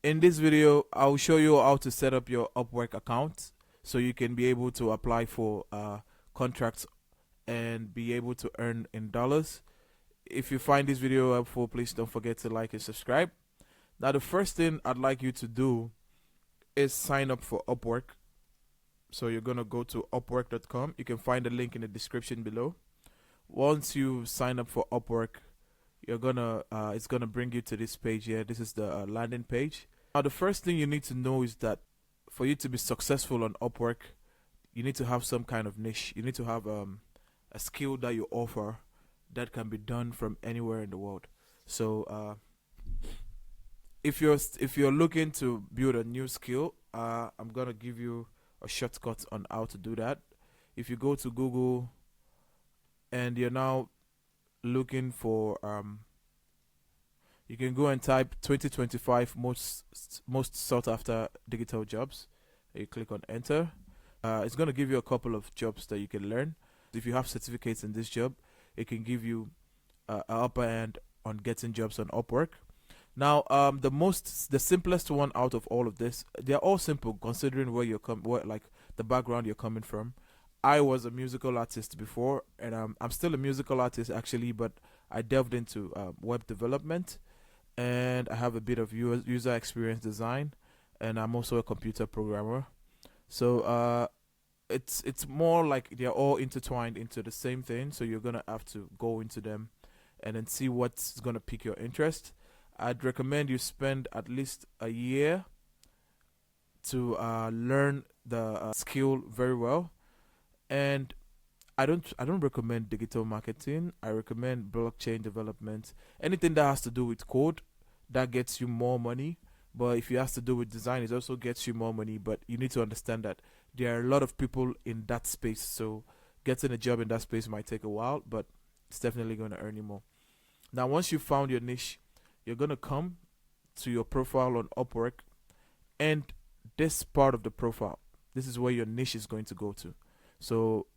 In this video, I'll show you how to set up your Upwork account so you can be able to apply for contracts and be able to earn in dollars. If you find this video helpful, please don't forget to like and subscribe. Now, the first thing I'd like you to do is sign up for Upwork. So you're going to go to upwork.com. You can find the link in the description below. Once you sign up for Upwork, you're gonna it's gonna bring you to this page here. This is the landing page. Now, the first thing you need to know is that for you to be successful on Upwork, you need to have some kind of niche. You need to have a skill that you offer that can be done from anywhere in the world. So if you're looking to build a new skill, I'm gonna give you a shortcut on how to do that. If you go to Google and you're now looking for you can go and type 2025 most sought after digital jobs. You click on enter. It's going to give you a couple of jobs that you can learn. If you have certificates in this job, it can give you an upper end on getting jobs on Upwork. Now, the simplest one out of all of this, they're all simple considering where like the background you're coming from. I was a musical artist before, and I'm still a musical artist actually, but I delved into web development, and I have a bit of user experience design, and I'm also a computer programmer. So it's more like they're all intertwined into the same thing. So you're gonna have to go into them, and then see what's gonna pique your interest. I'd recommend you spend at least a year to learn the skill very well. And I don't recommend digital marketing. I recommend blockchain development. Anything that has to do with code, that gets you more money. But if it has to do with design, it also gets you more money. But you need to understand that there are a lot of people in that space. So getting a job in that space might take a while, but it's definitely going to earn you more. Now, once you've found your niche, you're going to come to your profile on Upwork, and this part of the profile, this is where your niche is going to go to. So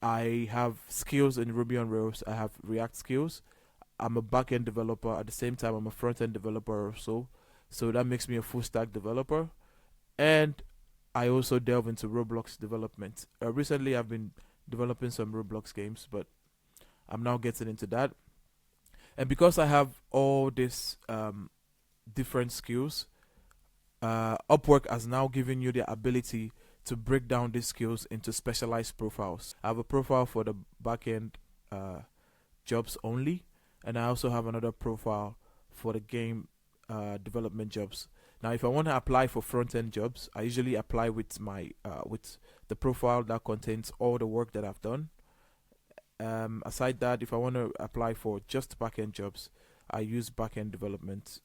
I have skills in Ruby on Rails. I have React skills. I'm a back-end developer. At the same time, I'm a front-end developer also. So that makes me a full-stack developer. And I also delve into Roblox development. Recently, I've been developing some Roblox games, but I'm now getting into that. And because I have all these different skills, Upwork has now given you the ability to break down these skills into specialized profiles. I have a profile for the backend jobs only, and I also have another profile for the game development jobs. Now, if I want to apply for front-end jobs, I usually apply with my with the profile that contains all the work that I've done. Aside that, if I want to apply for just backend jobs, I use backend development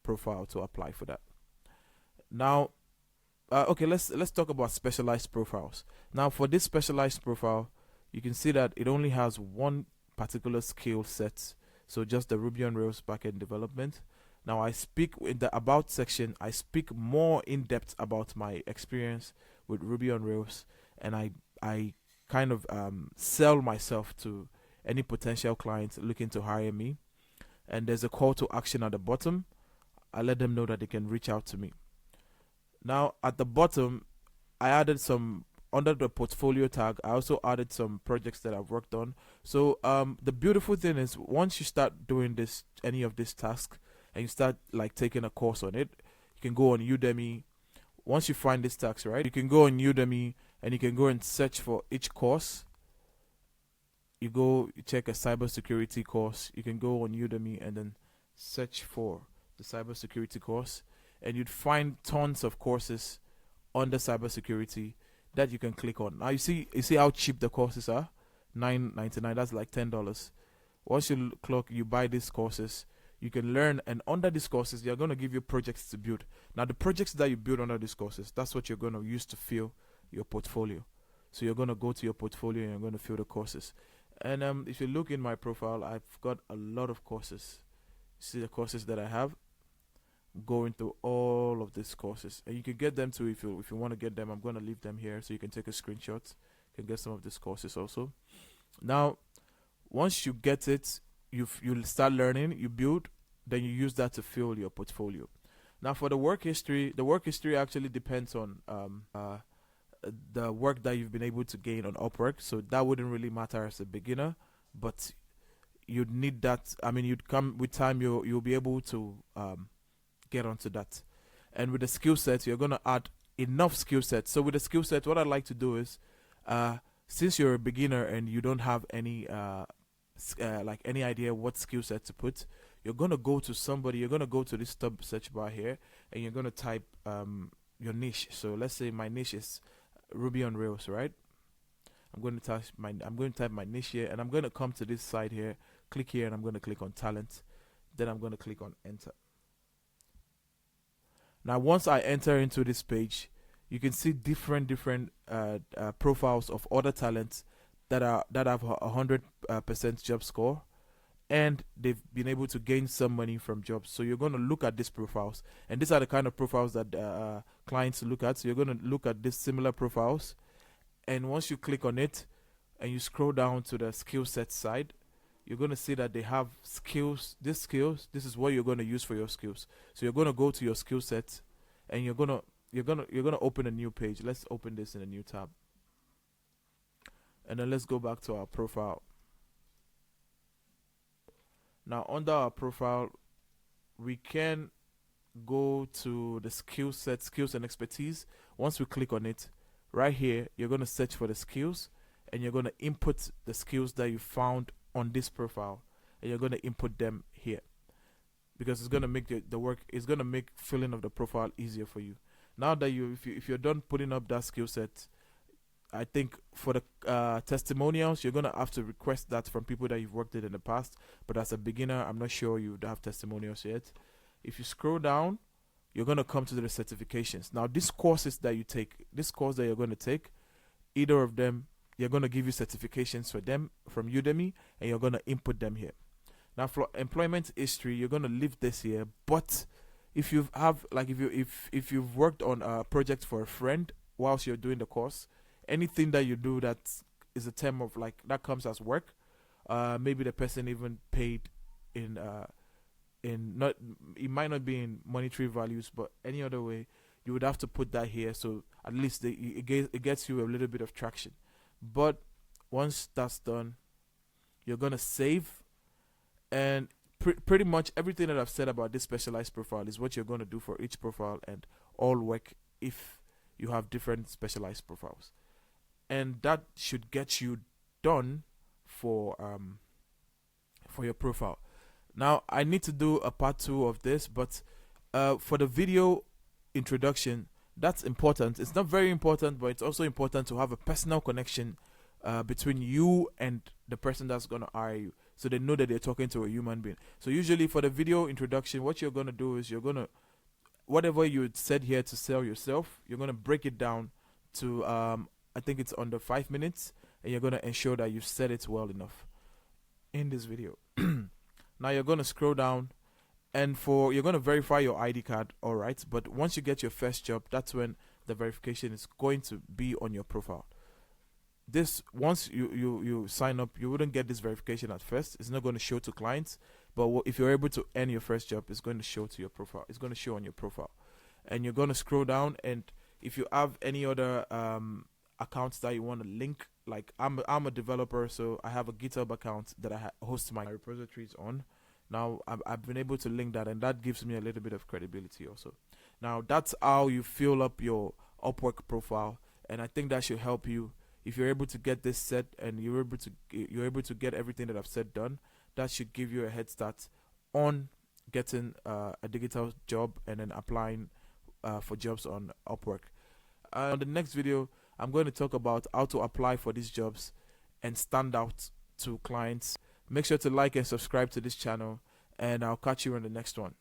profile to apply for that. Now, okay, let's talk about specialized profiles. Now, for this specialized profile, you can see that it only has one particular skill set. So just the Ruby on Rails backend development. Now, I speak in the about section. I speak more in depth about my experience with Ruby on Rails, and I kind of sell myself to any potential clients looking to hire me. And there's a call to action at the bottom. I let them know that they can reach out to me. Now, at the bottom, I added some under the portfolio tag. I also added some projects that I've worked on. So the beautiful thing is, once you start doing any of this task, and you start like taking a course on it, you can go on Udemy. Once you find this task, right, you can go on Udemy and you can go and search for each course. You check a cybersecurity course. You can go on Udemy and then search for the cybersecurity course, and you'd find tons of courses under cybersecurity that you can click on. Now you see how cheap the courses are, $9.99. That's like $10. Once you buy these courses, you can learn, and under these courses, they're going to give you projects to build. Now, the projects that you build under these courses, that's what you're going to use to fill your portfolio. So you're going to go to your portfolio and you're going to fill the courses. And if you look in my profile, I've got a lot of courses. See the courses that I have. Going through all of these courses, and you can get them too if you want to get them. I'm going to leave them here so you can take a screenshot. You can get some of these courses also. Now, once you get it, you'll start learning, you build, then you use that to fill your portfolio. Now for the work history actually depends on the work that you've been able to gain on Upwork. So that wouldn't really matter as a beginner, but you'd need that. I mean, you'd come with time. You'll be able to get onto that. And with the skill set, you're gonna add enough skill set. So with the skill set, what I'd like to do is, since you're a beginner and you don't have any like any idea what skill set to put, you're gonna go to somebody. You're gonna go to this tab search bar here, and you're gonna type your niche. So let's say my niche is Ruby on Rails, right? I'm going to type my niche here, and I'm going to come to this side here, click here, and I'm going to click on talent. Then I'm going to click on enter. Now once I enter into this page, you can see different profiles of other talents that have 100% job score, and they've been able to gain some money from jobs. So you're going to look at these profiles, and these are the kind of profiles that clients look at. So you're going to look at these similar profiles, and once you click on it and you scroll down to the skill set side, you're going to see that they have skills. This is what you're going to use for your skills. So you're going to go to your skill set, and you're going to open a new page. Let's open this in a new tab, and then let's go back to our profile. Now under our profile, we can go to the skill set, skills and expertise. Once we click on it, right here, you're going to search for the skills, and you're going to input the skills that you found on this profile, and you're going to input them here, because it's going to make the work, it's going to make filling of the profile easier for you. Now that if you're done putting up that skill set, I think for the testimonials, you're going to have to request that from people that you've worked with in the past. But as a beginner, I'm not sure you would have testimonials yet. If you scroll down, you're going to come to the certifications. Now, these courses that you take, this course that you're going to take, either of them, you're going to give you certifications for them from Udemy, and you're going to input them here. Now, for employment history, you're going to leave this here. But if you have, like, if you've worked on a project for a friend whilst you're doing the course, anything that you do that is a term of, like, that comes as work, maybe the person even paid in not, it might not be in monetary values, but any other way, you would have to put that here, so at least it gets you a little bit of traction. But once that's done, you're gonna save, and pretty much everything that I've said about this specialized profile is what you're gonna do for each profile, and all work if you have different specialized profiles. And that should get you done for your profile. Now I need to do a part 2 of this, but for the video introduction, that's important. It's not very important, but it's also important to have a personal connection between you and the person that's gonna hire you, so they know that they're talking to a human being. So usually for the video introduction, what you're gonna do is you're gonna, whatever you said here to sell yourself, you're gonna break it down to I think it's under 5 minutes, and you're gonna ensure that you've said it well enough in this video. Now you're gonna scroll down, and you're gonna verify your ID card, all right? But once you get your first job, that's when the verification is going to be on your profile. This, once you sign up, you wouldn't get this verification at first. It's not going to show to clients, but if you're able to earn your first job, it's going to show to your profile. It's going to show on your profile, and you're going to scroll down, and if you have any other accounts that you want to link, like I'm a developer, so I have a GitHub account that I host my repositories on. Now I've been able to link that, and that gives me a little bit of credibility also. Now that's how you fill up your Upwork profile, and I think that should help you. If you're able to get this set, and you're able to get everything that I've said done, that should give you a head start on getting a digital job and then applying for jobs on Upwork. On the next video, I'm going to talk about how to apply for these jobs and stand out to clients. Make sure to like and subscribe to this channel, and I'll catch you on the next one.